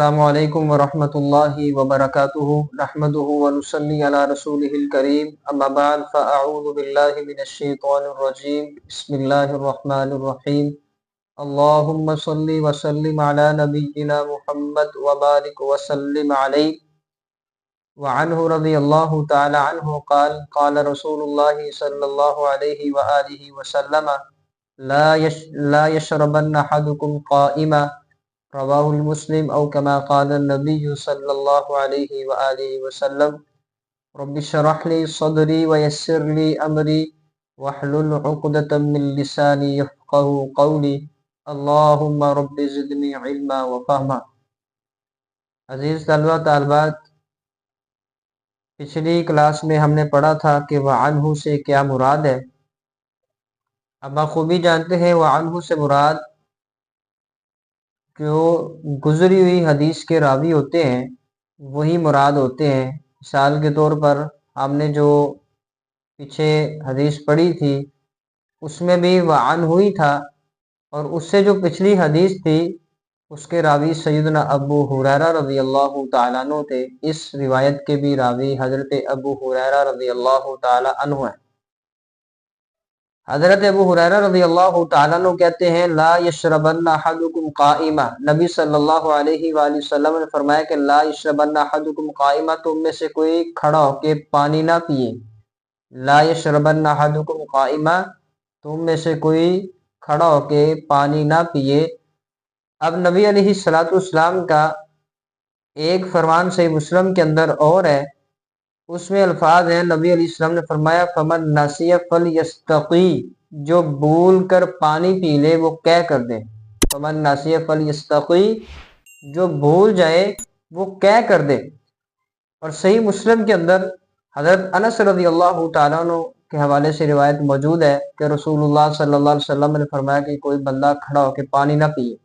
अस्सलामु अलैकुम वरहमतुल्लाहि वबरकातुहु नहमदुहु व नुसल्ली अला रसूलिहिल करीम अम्मा बाद फ़अऊज़ु बिल्लाहि मिनश शैतानिर रजीम बिस्मिल्लाहिर रहमानिर रहीम अल्लाहुम्मा सल्लि व सल्लिम अला नबिय्यिना मुहम्मद व बारिक व सल्लिम अलैहि व अन्हु रज़ियल्लाहु तआला अन्हु क़ाल रसूलुल्लाहि सल्लल्लाहु अलैहि व आलिहि व सल्लम ला यशरबन्ना अहदुकुम क़ाइमा रवाहुल मुस्लिम औ कमा क़ाल नबी सल्लल्लाहु अलैहि व आलिहि वसल्लम रब्बि शरह ली सदरी व यस्सिर ली अमरी वहलुल उक़दतम मिन लिसानी यफ़क़हू क़ौली अल्लाहुम्मा रब्बि ज़िदनी इल्मा व फ़हमा। अज़ीज़ तलबा तालिबात, पिछली क्लास में हमने पढ़ा था कि वअन्हु से क्या मुराद है। अब बखूबी जानते हैं वअन्हु से मुराद जो गुजरी हुई हदीस के रावी होते हैं वही मुराद होते हैं। मिसाल के तौर पर हमने जो पीछे हदीस पढ़ी थी उसमें भी वअन्हु ही था, और उससे जो पिछली हदीस थी उसके रावी सैयदना अबू हुरैरा रज़ियल्लाहु ताला अन्हु थे। इस रिवायत के भी रावी हज़रत अबू हुरैरा रज़ियल्लाहु ताला अन्हु हैं। हज़रत अबू हुरैरा रज़ियल्लाहु ताला अन्हु कहते हैं ला यशरबन्ना अहदुकुम क़ाइमा। नबी सल्लल्लाहु अलैहि वसल्लम ने फरमाया कि ला यशरबन्ना अहदुकुम क़ाइमा, तुम में से कोई खड़ा होके पानी ना पिए। ला यशरबन्ना अहदुकुम क़ाइमा, तुम में से कोई खड़ा होके पानी ना पिए। अब नबी अलैहिस्सलातु वस्सलाम का एक फरमान सही मुस्लिम के अंदर और है, उसमें अल्फाज हैं, नबी अलैहिस्सलाम ने फरमाया फमन नसिया फल यस्तकी, जो भूल कर पानी पी ले वो क्या कर दे। फमन नसिया फल यस्तकी, जो भूल जाए वो क्या कर दे। और सही मुस्लिम के अंदर हज़रत अनस रज़ियल्लाहु ताला अन्हु के हवाले से रिवायत मौजूद है कि रसूलुल्लाह सल्लल्लाहु अलैहि वसल्लम ने फरमाया कि कोई बंदा खड़ा होकर पानी ना पिए।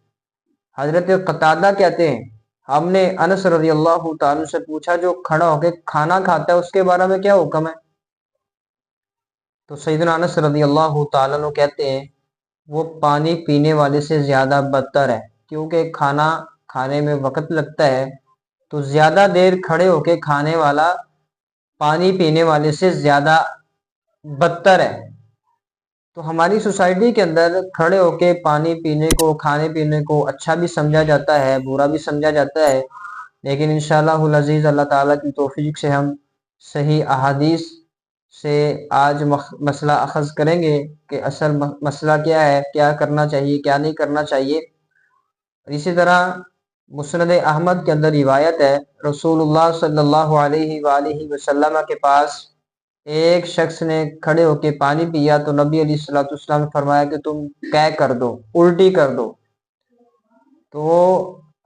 हज़रत कतादा कहते हैं हमने अनस रज़ियल्लाहु ताला अन्हु से पूछा जो खड़ा होकर खाना खाता है उसके बारे में क्या हुक्म है। तो सैयदना अनस रज़ियल्लाहु ताला अन्हु कहते हैं वो पानी पीने वाले से ज़्यादा बदतर है, क्योंकि खाना खाने में वक्त लगता है, तो ज़्यादा देर खड़े होके खाने वाला पानी पीने वाले से ज़्यादा बदतर है। तो हमारी सोसाइटी के अंदर खड़े होके पानी पीने को, खाने पीने को अच्छा भी समझा जाता है, बुरा भी समझा जाता है, लेकिन इंशाअल्लाहुल अज़ीज़ अल्लाह ताला की तौफीक से हम सही अहादीस से आज मसला अखज़ करेंगे कि असल मसला क्या है, क्या करना चाहिए, क्या नहीं करना चाहिए। इसी तरह मुस्नद अहमद के अंदर रिवायत है, रसूलुल्लाह सल्लल्लाहु अलैहि वसल्लम के पास एक शख्स ने खड़े होके पानी पिया, तो नबी अलैहिस्सलातु वस्सलाम ने फरमाया कि तुम क्या कर दो, उल्टी कर दो। तो वो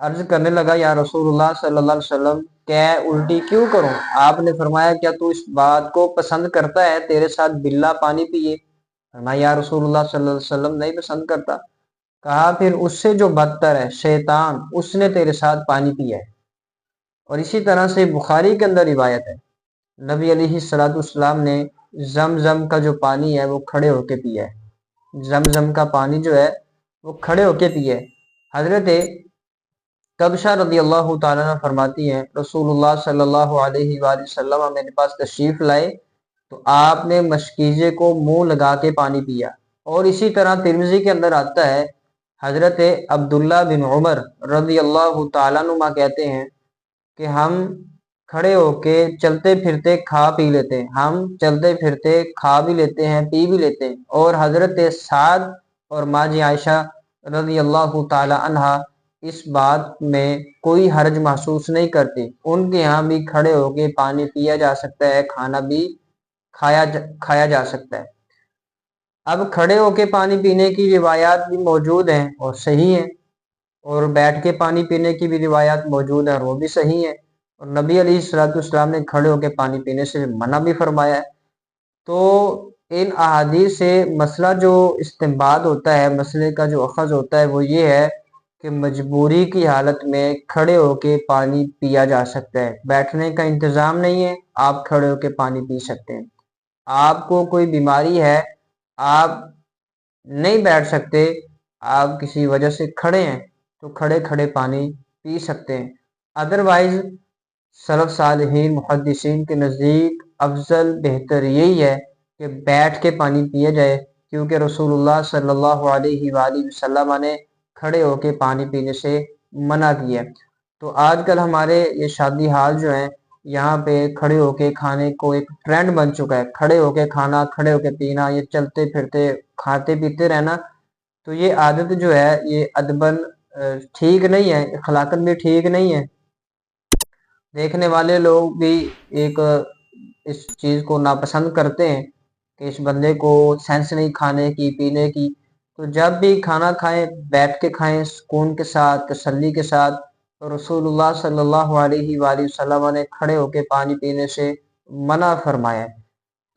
अर्ज करने लगा या रसूलुल्लाह सल्लल्लाहु अलैहि वसल्लम, क्या उल्टी क्यों करूं। आपने फरमाया क्या तू इस बात को पसंद करता है तेरे साथ बिल्ला पानी पिए। फरमाया या रसूलुल्लाह सल्लल्लाहु अलैहि वसल्लम, नहीं पसंद करता। कहा फिर उससे जो बदतर है शैतान, उसने तेरे साथ पानी पिया है। और इसी तरह से बुखारी के अंदर रिवायत है, नबी अलैहिस्सलातु वस्सलाम ने जमजम का जो पानी है वो खड़े होके पिया है। जमजम का पानी जो है वो खड़े होके पिया है। हजरत कबशा रज़ियल्लाहु ताला अन्हा फरमाती हैं रसूलुल्लाह सल्लल्लाहु अलैहि वसल्लम मेरे पास तशरीफ लाए तो आपने मशकीज़े को मुंह लगा के पानी पिया। और इसी तरह तिरमिज़ी के अंदर आता है, हजरत अब्दुल्ला बिन उमर रज़ियल्लाहु ताला अन्हुमा कहते हैं कि हम खड़े होके चलते फिरते खा पी लेते हैं, हम चलते फिरते खा भी लेते हैं, पी भी लेते हैं। और हजरत साद और माजी आयशा रज़ियल्लाहु ताला अन्हा इस बात में कोई हर्ज महसूस नहीं करती। उनके यहाँ भी खड़े होके पानी पिया जा सकता है, खाना भी खाया जा सकता है। अब खड़े होके पानी पीने की रिवायात भी मौजूद हैं और सही हैं, और बैठ के पानी पीने की भी रिवायात मौजूद है और वो भी सही है। और नबी अलैहिस्सलातु वस्सलाम ने खड़े होकर पानी पीने से मना भी फरमाया है। तो इन अहादीस से मसला जो इस्तिंबात होता है, मसले का जो अखज़ होता है वो ये है कि मजबूरी की हालत में खड़े होके पानी पिया जा सकता है। बैठने का इंतज़ाम नहीं है, आप खड़े होके पानी पी सकते हैं। आपको कोई बीमारी है, आप नहीं बैठ सकते, आप किसी वजह से खड़े हैं, तो खड़े खड़े पानी पी सकते हैं। ادروائز سلف صالحین محدثین کے نزدیک افضل بہتر یہی ہے کہ بیٹھ کے پانی پیا جائے، کیونکہ رسول اللہ صلی اللہ علیہ وآلہ وسلم نے کھڑے ہو کے پانی پینے سے منع کیا ہے۔ تو آج کل ہمارے یہ شادی حال جو ہیں، یہاں پہ کھڑے ہو کے کھانے کو ایک ٹرینڈ بن چکا ہے، کھڑے ہو کے کھانا، کھڑے ہو کے پینا، یہ چلتے پھرتے کھاتے پیتے رہنا۔ تو یہ عادت جو ہے یہ ادباً ٹھیک نہیں ہے، اخلاقاً بھی ٹھیک نہیں ہے۔ دیکھنے والے لوگ بھی ایک اس چیز کو ناپسند کرتے ہیں کہ اس بندے کو سینس نہیں کھانے کی پینے کی۔ تو جب بھی کھانا کھائیں بیٹھ کے کھائیں، سکون کے ساتھ، تسلی کے ساتھ۔ تو رسول اللہ صلی اللہ علیہ وآلہ وسلم نے کھڑے ہو کے پانی پینے سے منع فرمایا ہے۔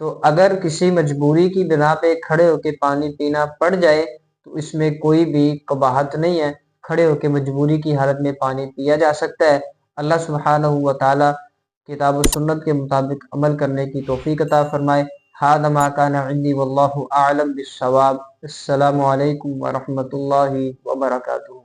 تو اگر کسی مجبوری کی بنا پہ کھڑے ہو کے پانی پینا پڑ جائے تو اس میں کوئی بھی قباحت نہیں ہے، کھڑے ہو کے مجبوری کی حالت میں پانی پیا جا سکتا ہے۔ اللہ سبحانہ و تعالی کتاب و سنت کے مطابق عمل کرنے کی توفیق عطا فرمائے۔ ھذا ما کان عندی واللہ اعلم بالصواب۔ السلام علیکم ورحمۃ اللہ وبرکاتہ۔